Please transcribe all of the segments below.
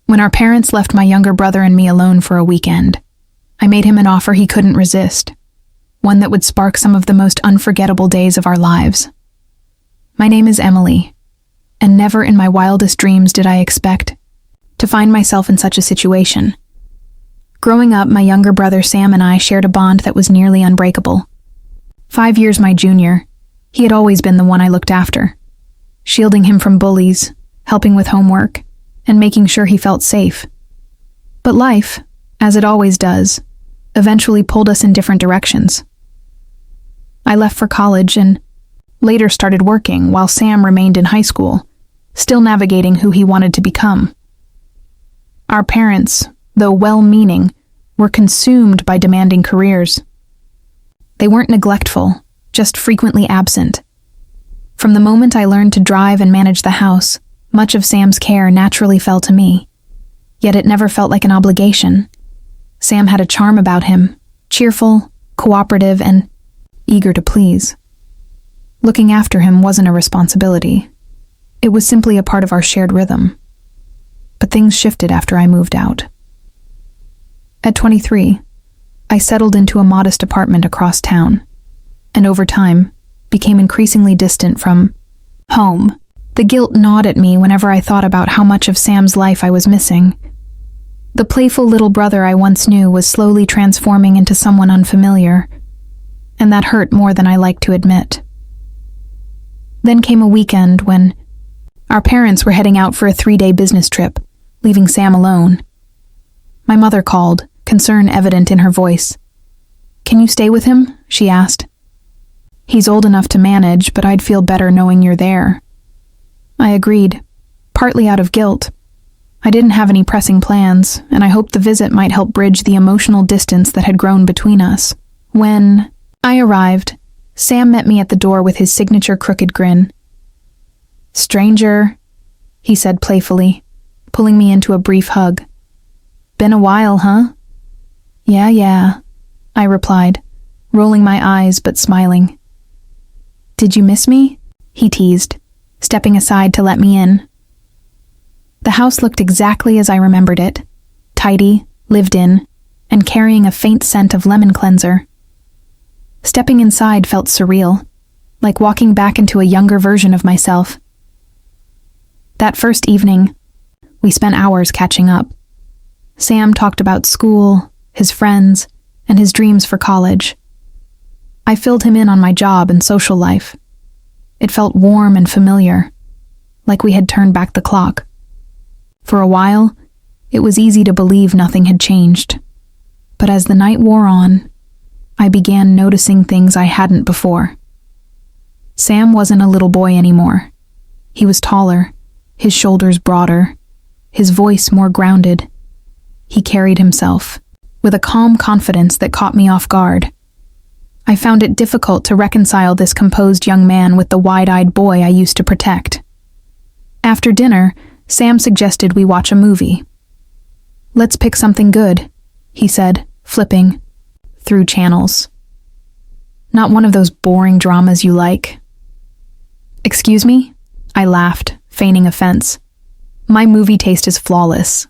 When our parents left my younger brother and me alone for a weekend, I made him an offer he couldn't resist, one that would spark some of the most unforgettable days of our lives. My name is Emily, and never in my wildest dreams did I expect to find myself in such a situation. Growing up, my younger brother Sam and I shared a bond that was nearly unbreakable. 5 years my junior, he had always been the one I looked after, shielding him from bullies, helping with homework, and making sure he felt safe. But life, as it always does, eventually pulled us in different directions. I left for college and later started working while Sam remained in high school, still navigating who he wanted to become. Our parents, though well-meaning, were consumed by demanding careers. They weren't neglectful, just frequently absent. From the moment I learned to drive and manage the house, much of Sam's care naturally fell to me. Yet it never felt like an obligation. Sam had a charm about him, cheerful, cooperative, and eager to please. Looking after him wasn't a responsibility. It was simply a part of our shared rhythm. But things shifted after I moved out. At 23, I settled into a modest apartment across town, and over time, became increasingly distant from home. The guilt gnawed at me whenever I thought about how much of Sam's life I was missing. The playful little brother I once knew was slowly transforming into someone unfamiliar, and that hurt more than I liked to admit. Then came a weekend when our parents were heading out for a 3-day business trip, leaving Sam alone. My mother called, concern evident in her voice. "Can you stay with him?" she asked. "He's old enough to manage, but I'd feel better knowing you're there." I agreed, partly out of guilt. I didn't have any pressing plans, and I hoped the visit might help bridge the emotional distance that had grown between us. When I arrived, Sam met me at the door with his signature crooked grin. "Stranger," he said playfully, pulling me into a brief hug. "Been a while, huh?" Yeah, I replied, rolling my eyes but smiling. "Did you miss me?" he teased, stepping aside to let me in. The house looked exactly as I remembered it, tidy, lived in, and carrying a faint scent of lemon cleanser. Stepping inside felt surreal, like walking back into a younger version of myself. That first evening, we spent hours catching up. Sam talked about school, his friends, and his dreams for college. I filled him in on my job and social life. It felt warm and familiar, like we had turned back the clock. For a while, it was easy to believe nothing had changed. But as the night wore on, I began noticing things I hadn't before. Sam wasn't a little boy anymore. He was taller, his shoulders broader, his voice more grounded. He carried himself with a calm confidence that caught me off guard. I found it difficult to reconcile this composed young man with the wide-eyed boy I used to protect. After dinner, Sam suggested we watch a movie. "Let's pick something good," he said, flipping through channels. "Not one of those boring dramas you like." "Excuse me?" I laughed, feigning offense. "My movie taste is flawless."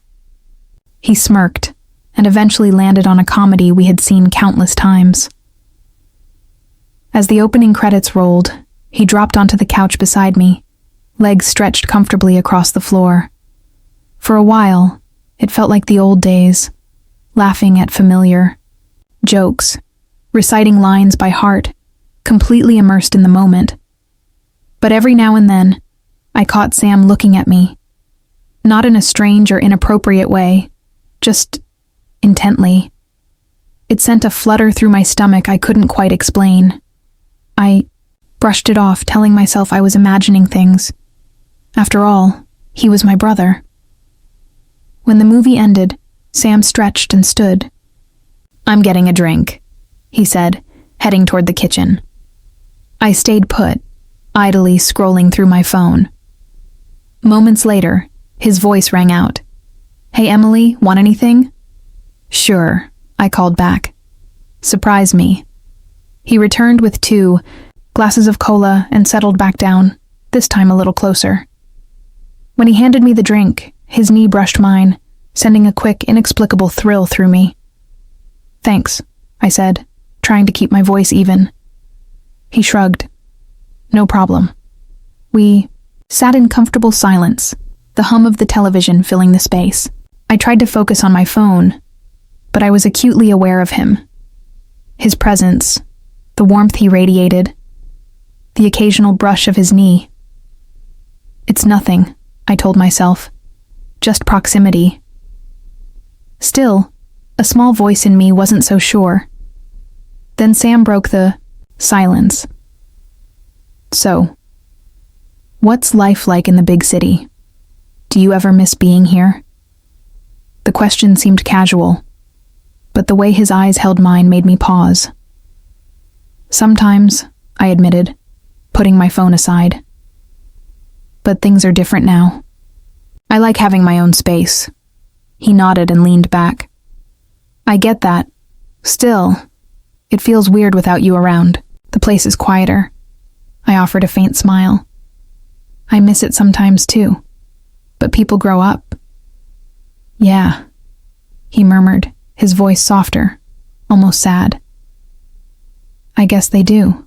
He smirked, and eventually landed on a comedy we had seen countless times. As the opening credits rolled, he dropped onto the couch beside me, legs stretched comfortably across the floor. For a while, it felt like the old days, laughing at familiar jokes, reciting lines by heart, completely immersed in the moment. But every now and then, I caught Sam looking at me, not in a strange or inappropriate way, just intently. It sent a flutter through my stomach I couldn't quite explain. I brushed it off, telling myself I was imagining things. After all, he was my brother. When the movie ended, Sam stretched and stood. "I'm getting a drink," he said, heading toward the kitchen. I stayed put, idly scrolling through my phone. Moments later, his voice rang out. "Hey Emily, want anything?" "Sure," I called back. "Surprise me." He returned with 2 glasses of cola and settled back down, this time a little closer. When he handed me the drink, his knee brushed mine, sending a quick, inexplicable thrill through me. "Thanks," I said, trying to keep my voice even. He shrugged. "No problem." We sat in comfortable silence, the hum of the television filling the space. I tried to focus on my phone, but I was acutely aware of him. His presence, the warmth he radiated, the occasional brush of his knee. "It's nothing," I told myself. "Just proximity." Still, a small voice in me wasn't so sure. Then Sam broke the silence. "So, what's life like in the big city? Do you ever miss being here?" The question seemed casual, but the way his eyes held mine made me pause. "Sometimes," I admitted, putting my phone aside. "But things are different now. I like having my own space." He nodded and leaned back. "I get that. Still, it feels weird without you around. The place is quieter." I offered a faint smile. "I miss it sometimes too. But people grow up." "Yeah," he murmured, his voice softer, almost sad. "I guess they do."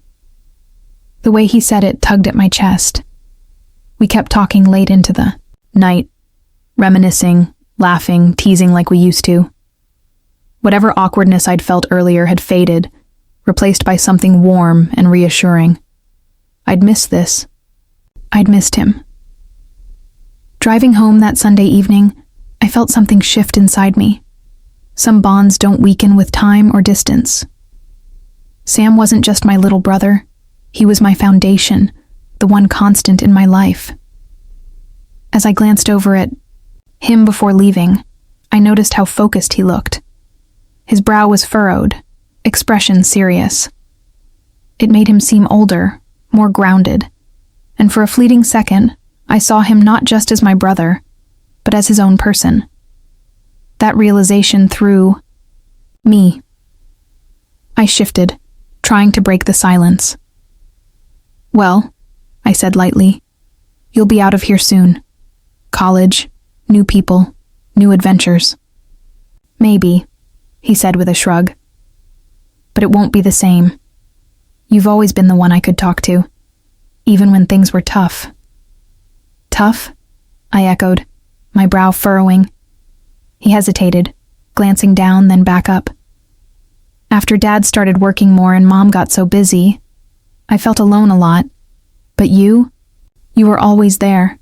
The way he said it tugged at my chest. We kept talking late into the night, reminiscing, laughing, teasing like we used to. Whatever awkwardness I'd felt earlier had faded, replaced by something warm and reassuring. I'd missed this. I'd missed him. Driving home that Sunday evening, I felt something shift inside me. Some bonds don't weaken with time or distance. Sam wasn't just my little brother. He was my foundation, the one constant in my life. As I glanced over at him before leaving, I noticed how focused he looked. His brow was furrowed, expression serious. It made him seem older, more grounded, and for a fleeting second, I saw him not just as my brother, but as his own person. That realization threw me. I shifted, trying to break the silence. "Well," I said lightly, "you'll be out of here soon. College, new people, new adventures." "Maybe," he said with a shrug. "But it won't be the same. You've always been the one I could talk to, even when things were tough." "Tough?" I echoed, my brow furrowing. He hesitated, glancing down, then back up. "After Dad started working more and Mom got so busy, I felt alone a lot. But you were always there.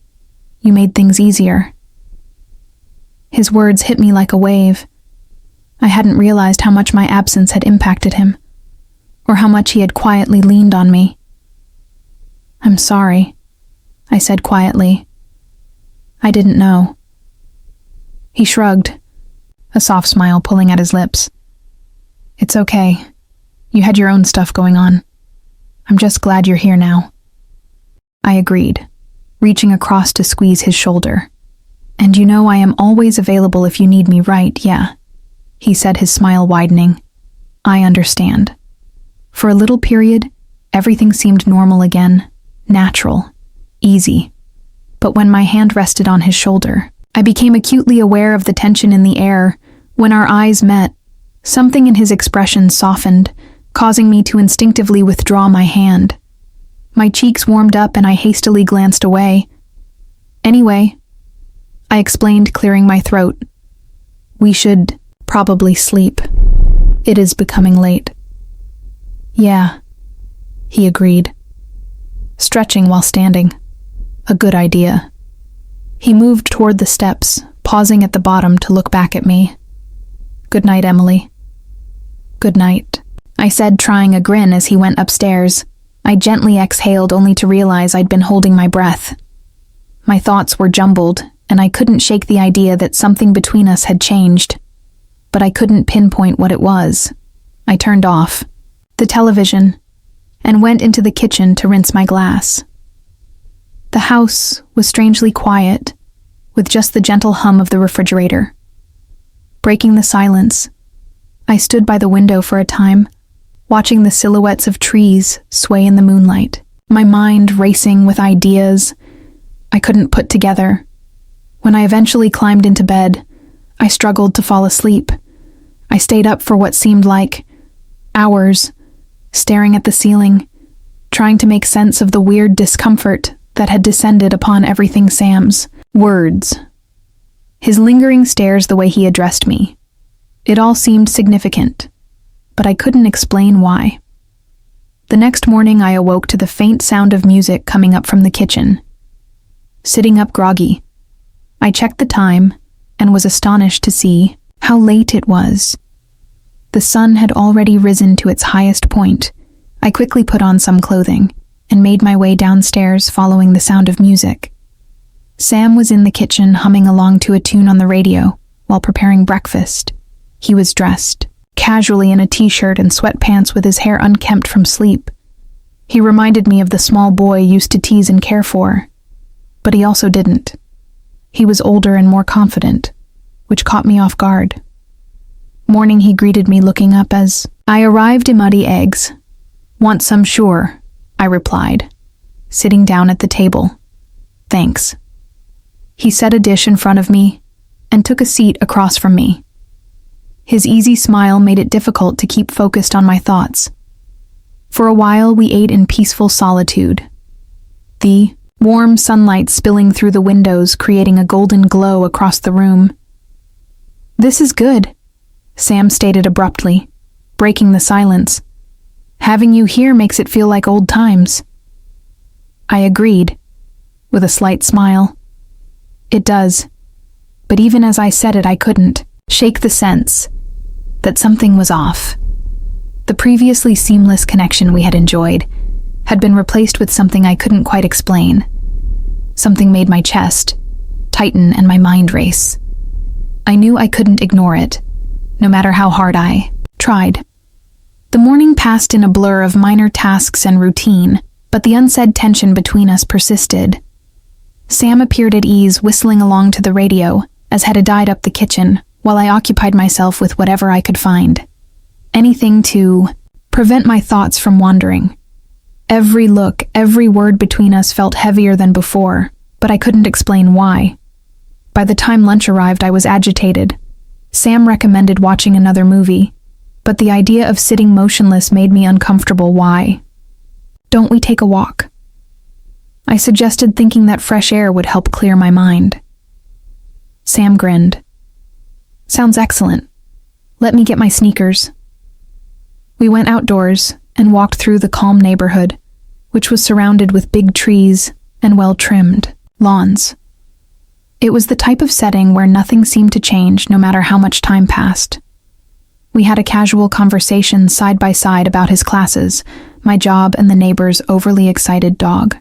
You made things easier." His words hit me like a wave. I hadn't realized how much my absence had impacted him, or how much he had quietly leaned on me. "I'm sorry," I said quietly. "I didn't know." He shrugged, a soft smile pulling at his lips. "It's okay. You had your own stuff going on. I'm just glad you're here now." I agreed, reaching across to squeeze his shoulder. "And you know I am always available if you need me, right? Yeah," he said, his smile widening. "I understand." For a little period, everything seemed normal again, natural, easy. But when my hand rested on his shoulder, I became acutely aware of the tension in the air. When our eyes met, something in his expression softened, causing me to instinctively withdraw my hand. My cheeks warmed up and I hastily glanced away. "Anyway," I explained, clearing my throat, "we should probably sleep. It is becoming late." "Yeah," he agreed, stretching while standing. "A good idea." He moved toward the steps, pausing at the bottom to look back at me. "Good night, Emily." "Good night," I said, trying a grin as he went upstairs. I gently exhaled only to realize I'd been holding my breath. My thoughts were jumbled, and I couldn't shake the idea that something between us had changed. But I couldn't pinpoint what it was. I turned off the television and went into the kitchen to rinse my glass. The house was strangely quiet, with just the gentle hum of the refrigerator. Breaking the silence, I stood by the window for a time, watching the silhouettes of trees sway in the moonlight, my mind racing with ideas I couldn't put together. When I eventually climbed into bed, I struggled to fall asleep. I stayed up for what seemed like hours, staring at the ceiling, trying to make sense of the weird discomfort that had descended upon everything Sam's words. His lingering stares, the way he addressed me. It all seemed significant, but I couldn't explain why. The next morning I awoke to the faint sound of music coming up from the kitchen. Sitting up groggy, I checked the time and was astonished to see how late it was. The sun had already risen to its highest point. I quickly put on some clothing and made my way downstairs following the sound of music. Sam was in the kitchen humming along to a tune on the radio while preparing breakfast. He was dressed casually in a t-shirt and sweatpants with his hair unkempt from sleep. He reminded me of the small boy used to tease and care for, but he also didn't. He was older and more confident, which caught me off guard. Morning, he greeted me looking up as I arrived. Muddy eggs. Want some? Sure, I replied, sitting down at the table. Thanks. He set a dish in front of me and took a seat across from me. His easy smile made it difficult to keep focused on my thoughts. For a while, we ate in peaceful solitude. The warm sunlight spilling through the windows, creating a golden glow across the room. This is good, Sam stated abruptly, breaking the silence. Having you here makes it feel like old times. I agreed, with a slight smile. It does, but even as I said it, I couldn't shake the sense that something was off. The previously seamless connection we had enjoyed had been replaced with something I couldn't quite explain. Something made my chest tighten and my mind race. I knew I couldn't ignore it, no matter how hard I tried. The morning passed in a blur of minor tasks and routine, but the unsaid tension between us persisted. Sam appeared at ease, whistling along to the radio, as had died up the kitchen, while I occupied myself with whatever I could find. Anything to prevent my thoughts from wandering. Every look, every word between us felt heavier than before, but I couldn't explain why. By the time lunch arrived, I was agitated. Sam recommended watching another movie, but the idea of sitting motionless made me uncomfortable. Why? Don't we take a walk? I suggested, thinking that fresh air would help clear my mind. Sam grinned. Sounds excellent. Let me get my sneakers. We went outdoors and walked through the calm neighborhood, which was surrounded with big trees and well-trimmed lawns. It was the type of setting where nothing seemed to change no matter how much time passed. We had a casual conversation side by side about his classes, my job, and the neighbor's overly excited dog.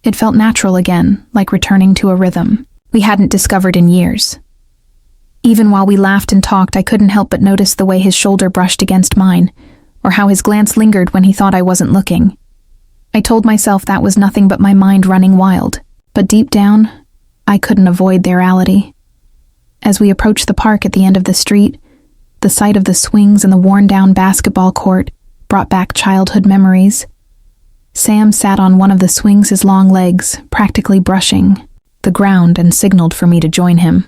It felt natural again, like returning to a rhythm we hadn't discovered in years. Even while we laughed and talked, I couldn't help but notice the way his shoulder brushed against mine, or how his glance lingered when he thought I wasn't looking. I told myself that was nothing but my mind running wild, but deep down, I couldn't avoid their reality. As we approached the park at the end of the street, the sight of the swings and the worn-down basketball court brought back childhood memories. Sam sat on one of the swings, his long legs practically brushing the ground, and signaled for me to join him.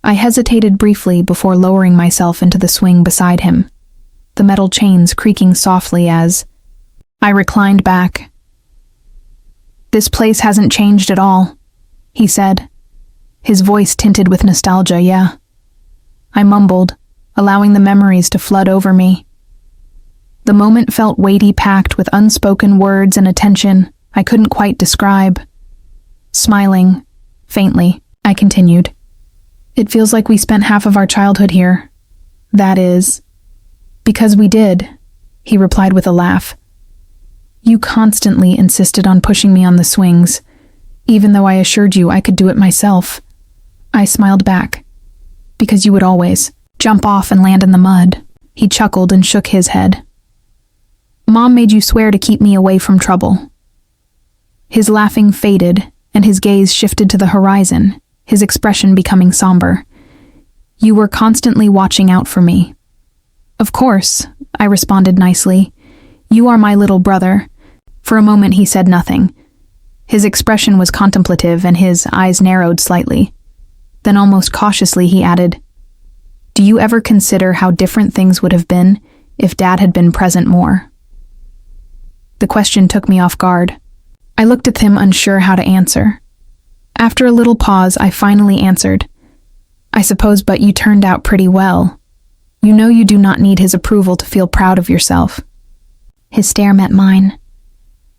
I hesitated briefly before lowering myself into the swing beside him, the metal chains creaking softly as I reclined back. This place hasn't changed at all, he said, his voice tinted with nostalgia. Yeah. I mumbled, allowing the memories to flood over me. The moment felt weighty, packed with unspoken words and attention I couldn't quite describe. Smiling, faintly, I continued. It feels like we spent half of our childhood here. That is, because we did, he replied with a laugh. You constantly insisted on pushing me on the swings, even though I assured you I could do it myself. I smiled back. Because you would always jump off and land in the mud. He chuckled and shook his head. Mom made you swear to keep me away from trouble. His laughing faded, and his gaze shifted to the horizon, his expression becoming somber. You were constantly watching out for me. Of course, I responded nicely. You are my little brother. For a moment he said nothing. His expression was contemplative and his eyes narrowed slightly. Then almost cautiously he added, "Do you ever consider how different things would have been if Dad had been present more?" The question took me off guard. I looked at him, unsure how to answer. After a little pause, I finally answered, "I suppose, but you turned out pretty well. You know you do not need his approval to feel proud of yourself." His stare met mine,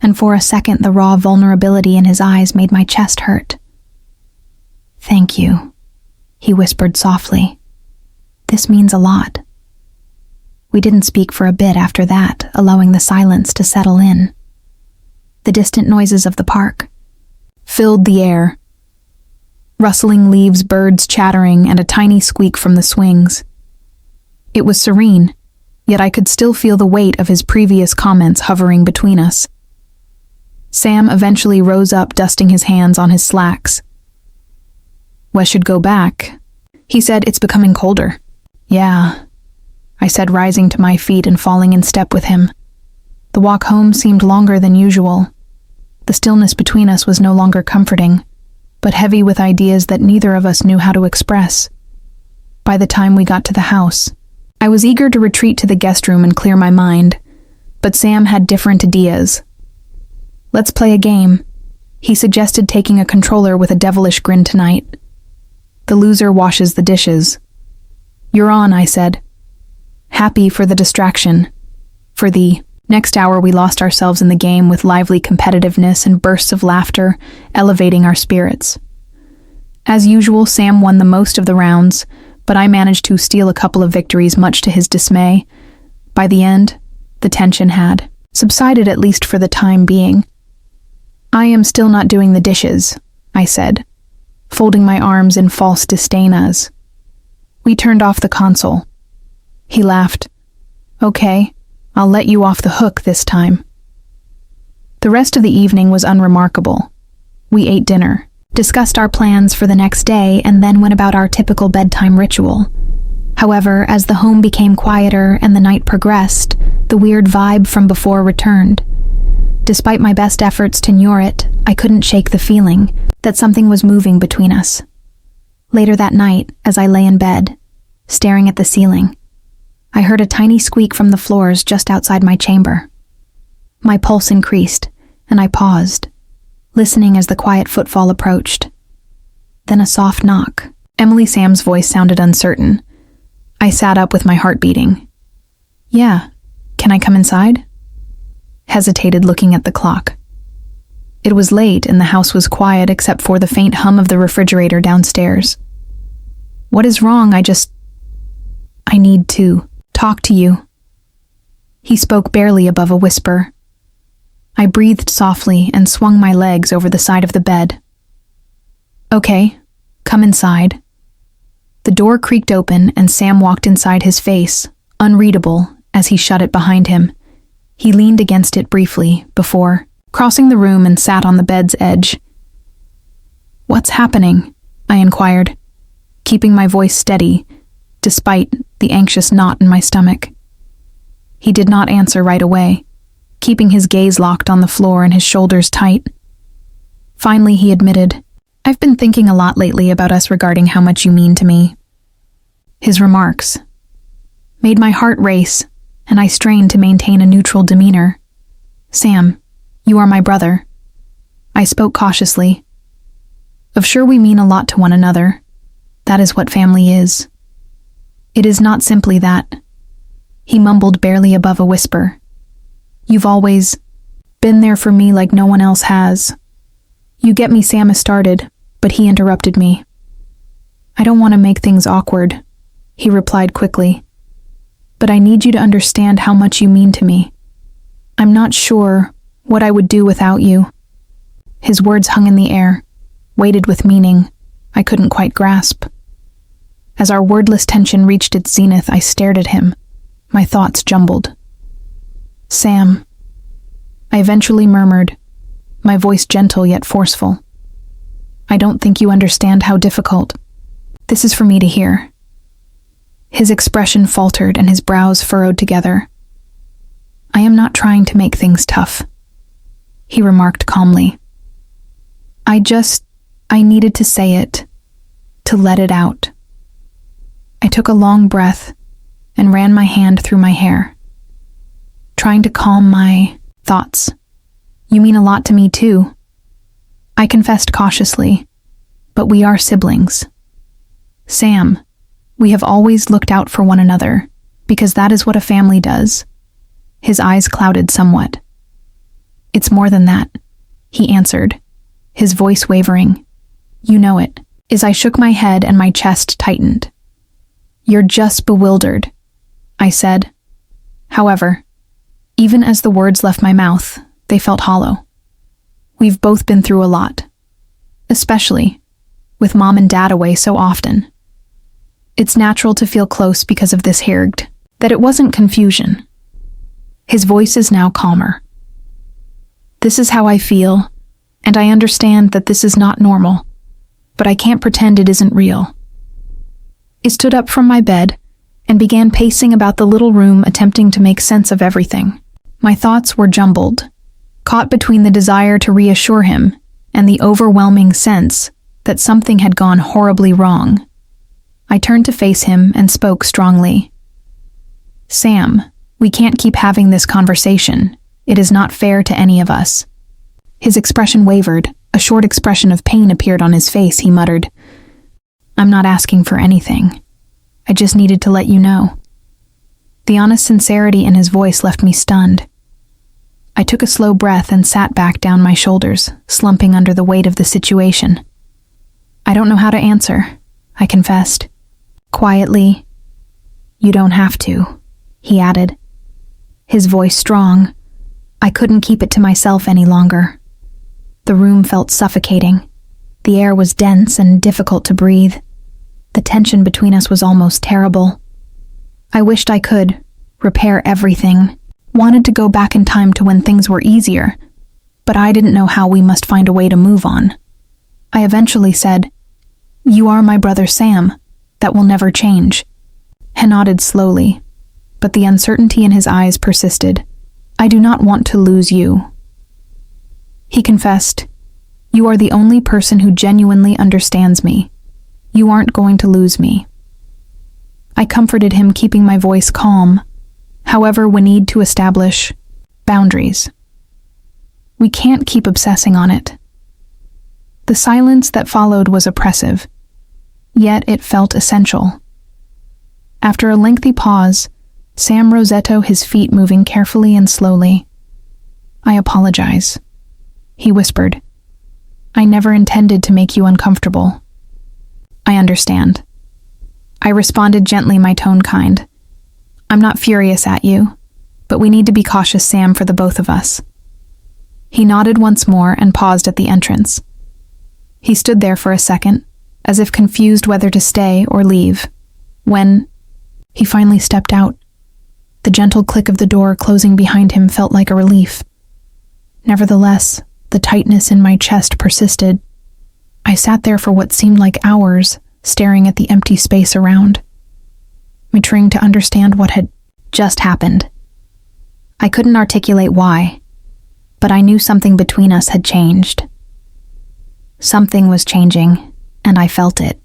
and for a second the raw vulnerability in his eyes made my chest hurt. "Thank you," he whispered softly. "This means a lot." We didn't speak for a bit after that, allowing the silence to settle in. The distant noises of the park filled the air. Rustling leaves, birds chattering, and a tiny squeak from the swings. It was serene, yet I could still feel the weight of his previous comments hovering between us. Sam eventually rose up, dusting his hands on his slacks. "We should go back," he said. "It's becoming colder." "Yeah," I said, rising to my feet and falling in step with him. The walk home seemed longer than usual. The stillness between us was no longer comforting, but heavy with ideas that neither of us knew how to express. By the time we got to the house, I was eager to retreat to the guest room and clear my mind, but Sam had different ideas. "Let's play a game." He suggested taking a controller with a devilish grin tonight. "The loser washes the dishes." "You're on," I said, happy for the distraction. For the next hour we lost ourselves in the game with lively competitiveness and bursts of laughter, elevating our spirits. As usual, Sam won the most of the rounds, but I managed to steal a couple of victories, much to his dismay. By the end, the tension had subsided, at least for the time being. "I am still not doing the dishes," I said, folding my arms in false disdain as we turned off the console. He laughed. "Okay, I'll let you off the hook this time." The rest of the evening was unremarkable. We ate dinner, discussed our plans for the next day, and then went about our typical bedtime ritual. However, as the home became quieter and the night progressed, the weird vibe from before returned. Despite my best efforts to ignore it, I couldn't shake the feeling that something was moving between us. Later that night, as I lay in bed, staring at the ceiling, I heard a tiny squeak from the floors just outside my chamber. My pulse increased, and I paused, listening as the quiet footfall approached. Then a soft knock. Emily Sam's voice sounded uncertain. I sat up with my heart beating. "Yeah, can I come inside?" Hesitated, looking at the clock. It was late and the house was quiet except for the faint hum of the refrigerator downstairs. "What is wrong? I need to talk to you." He spoke barely above a whisper. I breathed softly and swung my legs over the side of the bed. "Okay, come inside." The door creaked open and Sam walked inside, his face unreadable as he shut it behind him. He leaned against it briefly before crossing the room and sat on the bed's edge. "What's happening?" I inquired, keeping my voice steady despite the anxious knot in my stomach. He did not answer right away, keeping his gaze locked on the floor and his shoulders tight. Finally, he admitted, "I've been thinking a lot lately about us regarding how much you mean to me." His remarks made my heart race, and I strained to maintain a neutral demeanor. "Sam, you are my brother." I spoke cautiously. "Of sure we mean a lot to one another. That is what family is." "It is not simply that," he mumbled barely above a whisper. "You've always been there for me like no one else has." "You get me," Sam started, but he interrupted me. "I don't want to make things awkward," he replied quickly. "But I need you to understand how much you mean to me. I'm not sure what I would do without you." His words hung in the air, weighted with meaning I couldn't quite grasp. As our wordless tension reached its zenith, I stared at him, my thoughts jumbled. "Sam," I eventually murmured, my voice gentle yet forceful. "I don't think you understand how difficult this is for me to hear." His expression faltered and his brows furrowed together. "I am not trying to make things tough," he remarked calmly. I needed to say it, to let it out. I took a long breath and ran my hand through my hair, trying to calm my thoughts. You mean a lot to me too, I confessed cautiously, but we are siblings. Sam, we have always looked out for one another, because that is what a family does. His eyes clouded somewhat. It's more than that, he answered, his voice wavering. You know it, as I shook my head and my chest tightened. You're just bewildered, I said. However, even as the words left my mouth, they felt hollow. We've both been through a lot, especially with Mom and Dad away so often. It's natural to feel close because of this Hirgd, that it wasn't confusion. His voice is now calmer. This is how I feel, and I understand that this is not normal, but I can't pretend it isn't real. I stood up from my bed and began pacing about the little room, attempting to make sense of everything. My thoughts were jumbled, caught between the desire to reassure him and the overwhelming sense that something had gone horribly wrong. I turned to face him and spoke strongly. Sam, we can't keep having this conversation. It is not fair to any of us. His expression wavered. A short expression of pain appeared on his face. He muttered, I'm not asking for anything. I just needed to let you know. The honest sincerity in his voice left me stunned. I took a slow breath and sat back down my shoulders, slumping under the weight of the situation. I don't know how to answer, I confessed. Quietly, you don't have to, he added, his voice strong. I couldn't keep it to myself any longer. The room felt suffocating. The air was dense and difficult to breathe. The tension between us was almost terrible. I wished I could repair everything, wanted to go back in time to when things were easier, but I didn't know how. We must find a way to move on. I eventually said, You are my brother Sam. That will never change. He nodded slowly, but the uncertainty in his eyes persisted. I do not want to lose you. He confessed, You are the only person who genuinely understands me. You aren't going to lose me. I comforted him, keeping my voice calm. However, we need to establish boundaries. We can't keep obsessing on it. The silence that followed was oppressive, yet it felt essential. After a lengthy pause, Sam Rosetto, his feet moving carefully and slowly. I apologize, he whispered. I never intended to make you uncomfortable. I understand. I responded gently, my tone kind. I'm not furious at you, but we need to be cautious, Sam, for the both of us. He nodded once more and paused at the entrance. He stood there for a second, as if confused whether to stay or leave, when he finally stepped out. The gentle click of the door closing behind him felt like a relief. Nevertheless, the tightness in my chest persisted. I sat there for what seemed like hours, staring at the empty space around, me trying to understand what had just happened. I couldn't articulate why, but I knew something between us had changed. Something was changing, and I felt it.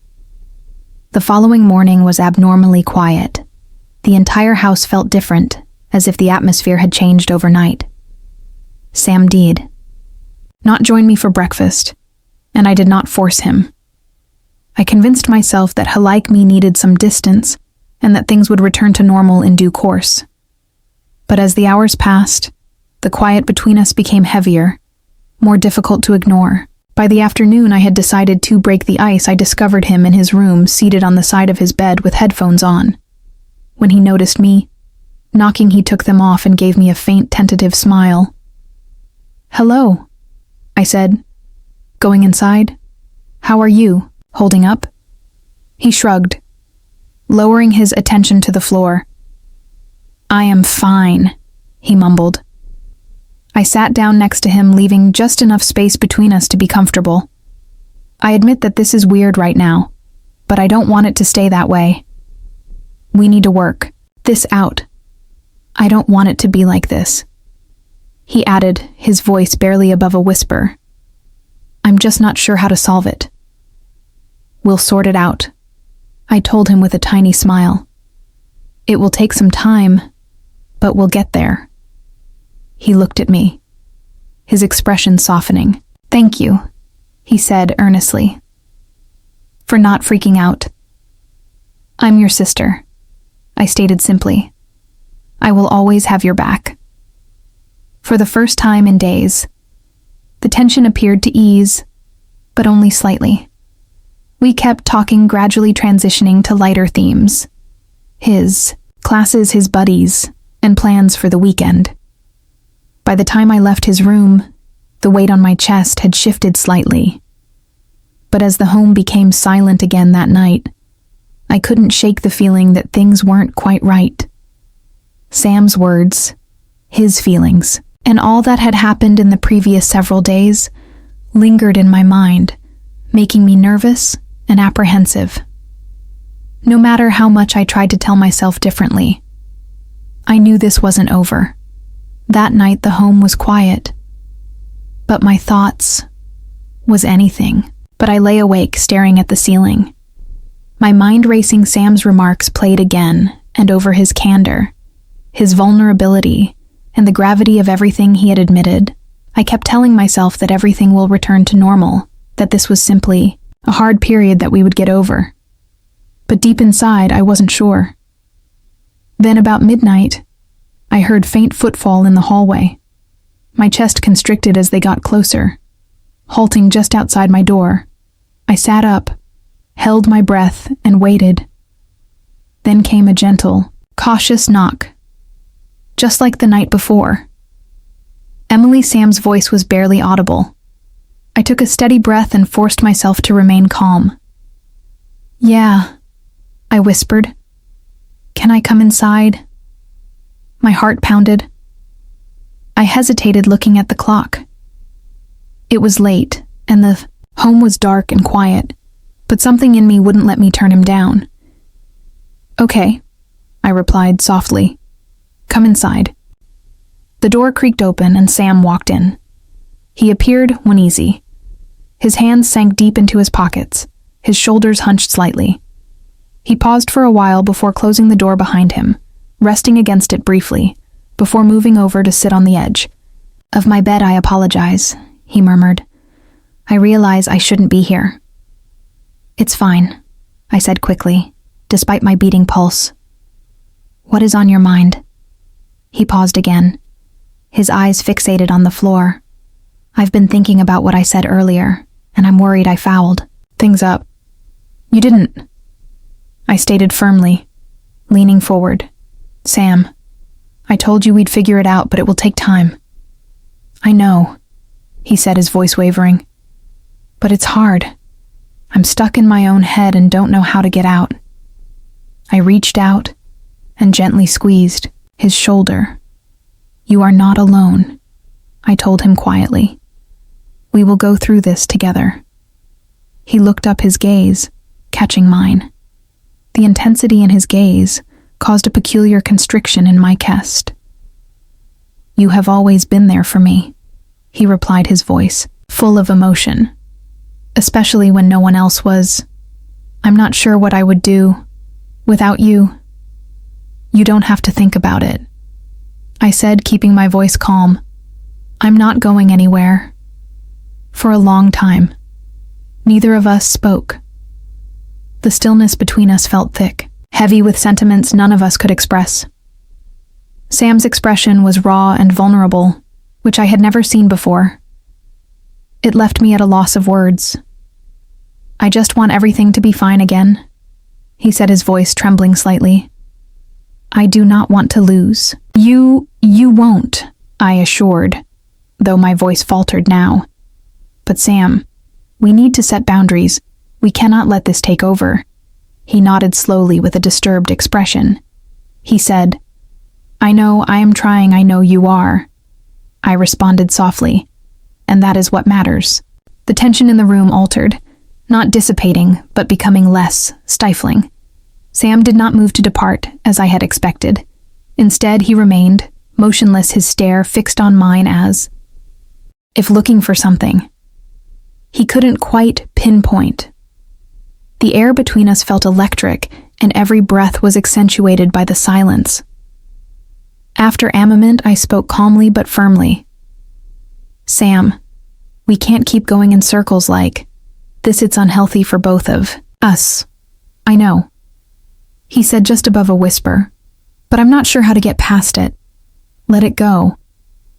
The following morning was abnormally quiet. The entire house felt different, as if the atmosphere had changed overnight. Sam did not join me for breakfast, and I did not force him. I convinced myself that he, like me, needed some distance, and that things would return to normal in due course. But as the hours passed, the quiet between us became heavier, more difficult to ignore. By the afternoon, I had decided to break the ice. I discovered him in his room, seated on the side of his bed with headphones on. When he noticed me knocking, he took them off and gave me a faint, tentative smile. Hello, I said, going inside. How are you? Holding up? He shrugged, lowering his attention to the floor. I am fine, he mumbled. I sat down next to him, leaving just enough space between us to be comfortable. I admit that this is weird right now, but I don't want it to stay that way. We need to work this out. I don't want it to be like this, he added, his voice barely above a whisper. I'm just not sure how to solve it. We'll sort it out, I told him with a tiny smile. It will take some time, but we'll get there. He looked at me, his expression softening. Thank you, he said earnestly, for not freaking out. I'm your sister, I stated simply. I will always have your back. For the first time in days, the tension appeared to ease, but only slightly. We kept talking, gradually transitioning to lighter themes. His classes, his buddies, and plans for the weekend. By the time I left his room, the weight on my chest had shifted slightly. But as the home became silent again that night, I couldn't shake the feeling that things weren't quite right. Sam's words, his feelings, and all that had happened in the previous several days lingered in my mind, making me nervous and apprehensive. No matter how much I tried to tell myself differently, I knew this wasn't over. That night the home was quiet, but my thoughts was anything. But I lay awake staring at the ceiling. My mind racing. Sam's remarks played again, and over his candor, his vulnerability, and the gravity of everything he had admitted. I kept telling myself that everything will return to normal, that this was simply a hard period that we would get over. But deep inside, I wasn't sure. Then about midnight, I heard faint footfall in the hallway. My chest constricted as they got closer, halting just outside my door. I sat up, held my breath, and waited. Then came a gentle, cautious knock, just like the night before. Emily Sam's voice was barely audible. I took a steady breath and forced myself to remain calm. Yeah, I whispered. Can I come inside? My heart pounded. I hesitated, looking at the clock. It was late, and the home was dark and quiet, but something in me wouldn't let me turn him down. Okay, I replied softly. Come inside. The door creaked open and Sam walked in. He appeared uneasy. His hands sank deep into his pockets, his shoulders hunched slightly. He paused for a while before closing the door behind him, resting against it briefly, before moving over to sit on the edge. Of my bed, I apologize, he murmured. I realize I shouldn't be here. It's fine, I said quickly, despite my beating pulse. What is on your mind? He paused again, his eyes fixated on the floor. I've been thinking about what I said earlier, and I'm worried I fouled things up. You didn't, I stated firmly, leaning forward. Sam, I told you we'd figure it out, but it will take time. I know, he said, his voice wavering. But it's hard. I'm stuck in my own head and don't know how to get out. I reached out and gently squeezed his shoulder. You are not alone, I told him quietly. We will go through this together. He looked up, his gaze catching mine. The intensity in his gaze caused a peculiar constriction in my chest. You have always been there for me, he replied, his voice full of emotion. Especially when no one else was. I'm not sure what I would do without you. You don't have to think about it, I said, keeping my voice calm. I'm not going anywhere. For a long time, neither of us spoke. The stillness between us felt thick, heavy with sentiments none of us could express. Sam's expression was raw and vulnerable, which I had never seen before. It left me at a loss of words. I just want everything to be fine again, he said, his voice trembling slightly. I do not want to lose. You won't, I assured, though my voice faltered now. But Sam, we need to set boundaries. We cannot let this take over. He nodded slowly with a disturbed expression. He said, I know I am trying, I know you are. I responded softly, and that is what matters. The tension in the room altered, not dissipating, but becoming less stifling. Sam did not move to depart, as I had expected. Instead, he remained, motionless, his stare fixed on mine as if looking for something. He couldn't quite pinpoint. The air between us felt electric, and every breath was accentuated by the silence. After a moment, I spoke calmly but firmly. "Sam, we can't keep going in circles like this. It's unhealthy for both of us." "I know," he said just above a whisper, "but I'm not sure how to get past it." "Let it go."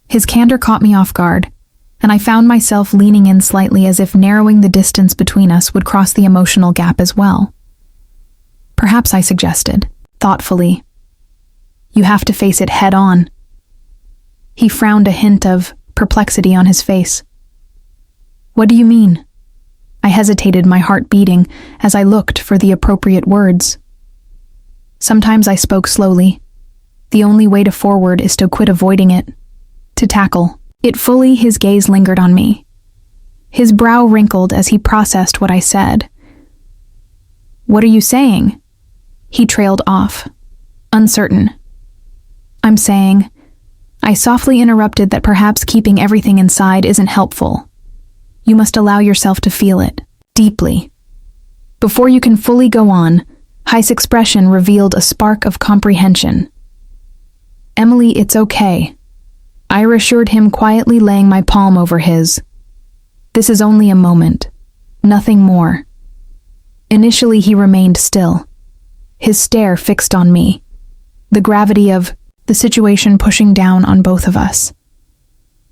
His candor caught me off guard, and I found myself leaning in slightly as if narrowing the distance between us would cross the emotional gap as well. "Perhaps," I suggested, thoughtfully, "you have to face it head on." He frowned, a hint of perplexity on his face. "What do you mean?" I hesitated, my heart beating, as I looked for the appropriate words. Sometimes I spoke slowly. The only way to forward is to quit avoiding it, to tackle it fully. His gaze lingered on me. His brow wrinkled as he processed what I said. "What are you saying?" He trailed off, uncertain. "I'm saying," I softly interrupted, "that perhaps keeping everything inside isn't helpful. You must allow yourself to feel it, deeply. Before you can fully go on." Heist's expression revealed a spark of comprehension. "Emily, it's okay," I reassured him, quietly laying my palm over his. "This is only a moment, nothing more." Initially, he remained still, his stare fixed on me, the gravity of the situation pushing down on both of us.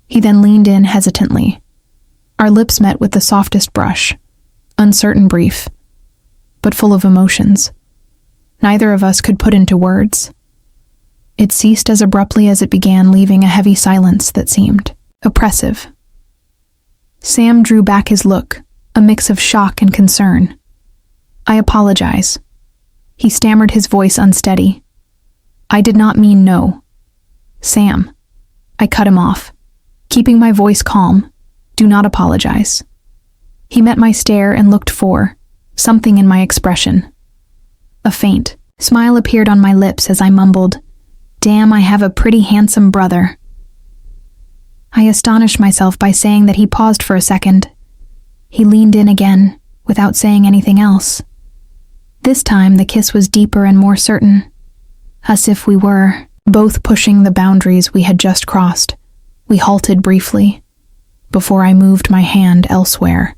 He then leaned in hesitantly. Our lips met with the softest brush, uncertain, brief, but full of emotions. Neither of us could put into words. It ceased as abruptly as it began, leaving a heavy silence that seemed oppressive. Sam drew back his look, a mix of shock and concern. "I apologize." He stammered, his voice unsteady. "I did not mean no." "Sam," I cut him off, keeping my voice calm. "Do not apologize." He met my stare and looked for something in my expression. A faint smile appeared on my lips as I mumbled, "Damn, I have a pretty handsome brother." I astonished myself by saying that. He paused for a second. He leaned in again, without saying anything else. This time the kiss was deeper and more certain, as if we were both pushing the boundaries we had just crossed. We halted briefly, before I moved my hand elsewhere,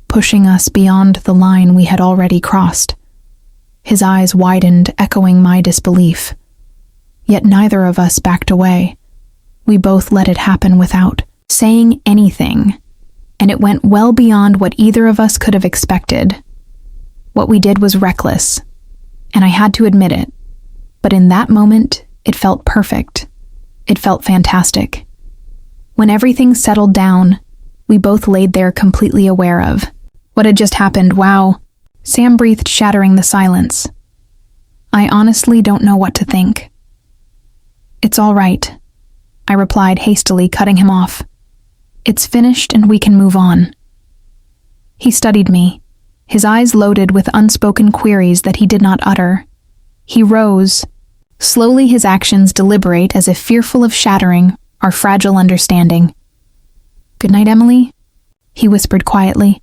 pushing us beyond the line we had already crossed. His eyes widened, echoing my disbelief. Yet neither of us backed away. We both let it happen without saying anything, and it went well beyond what either of us could have expected. What we did was reckless, and I had to admit it, but in that moment, it felt perfect. It felt fantastic. When everything settled down, we both laid there completely aware of what had just happened. "Wow," Sam breathed, shattering the silence. "I honestly don't know what to think." "It's all right," I replied hastily, cutting him off. "It's finished and we can move on." He studied me, his eyes loaded with unspoken queries that he did not utter. He rose, slowly, his actions deliberate, as if fearful of shattering our fragile understanding. "Good night, Emily," he whispered quietly.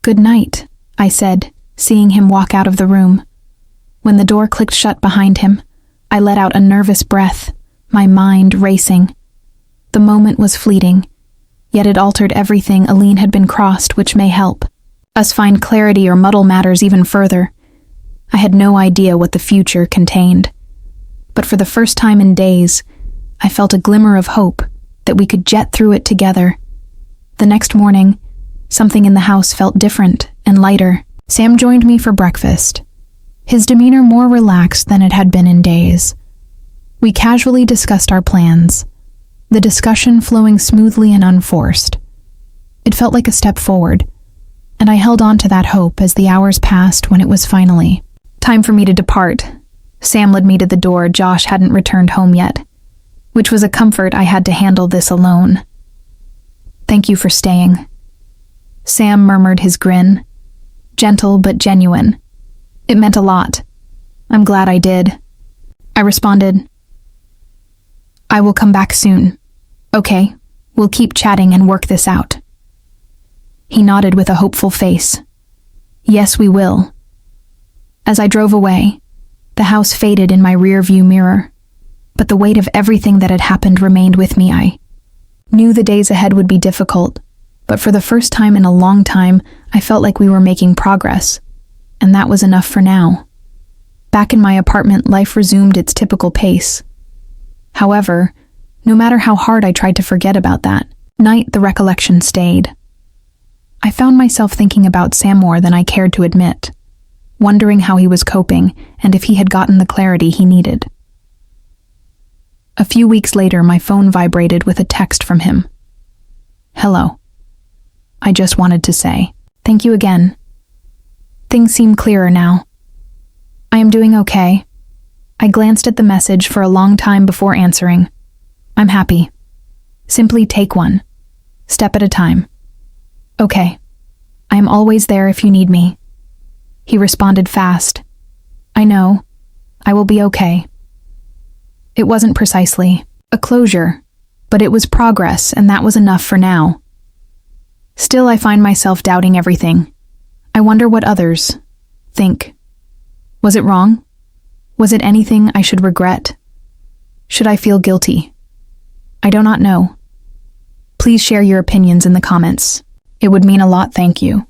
"Good night," I said, seeing him walk out of the room. When the door clicked shut behind him, I let out a nervous breath, my mind racing. The moment was fleeting, yet it altered everything. A line had been crossed which may help us find clarity or muddle matters even further. I had no idea what the future contained, but for the first time in days, I felt a glimmer of hope that we could jet through it together. The next morning, something in the house felt different and lighter. Sam joined me for breakfast, his demeanor more relaxed than it had been in days. We casually discussed our plans, the discussion flowing smoothly and unforced. It felt like a step forward, and I held on to that hope as the hours passed. When it was finally time for me to depart, Sam led me to the door. Josh hadn't returned home yet, which was a comfort. I had to handle this alone. "Thank you for staying," Sam murmured, his grin gentle but genuine. "It meant a lot. I'm glad I did." I responded, "I will come back soon. Okay, we'll keep chatting and work this out." He nodded with a hopeful face. Yes, we will. As I drove away, the house faded in my rear-view mirror, but the weight of everything that had happened remained with me. I knew the days ahead would be difficult, but for the first time in a long time, I felt like we were making progress, and that was enough for now. Back in my apartment, life resumed its typical pace. However, no matter how hard I tried to forget about that night, the recollection stayed. I found myself thinking about Sam more than I cared to admit, wondering how he was coping and if he had gotten the clarity he needed. A few weeks later, my phone vibrated with a text from him. Hello. I just wanted to say, thank you again. Things seem clearer now. I am doing okay. I glanced at the message for a long time before answering. I'm happy. Simply take one step at a time. Okay. I am always there if you need me. He responded fast. I know. I will be okay. It wasn't precisely a closure, but it was progress, and that was enough for now. Still, I find myself doubting everything. I wonder what others think. Was it wrong? Was it anything I should regret? Should I feel guilty? I do not know. Please share your opinions in the comments. It would mean a lot, thank you.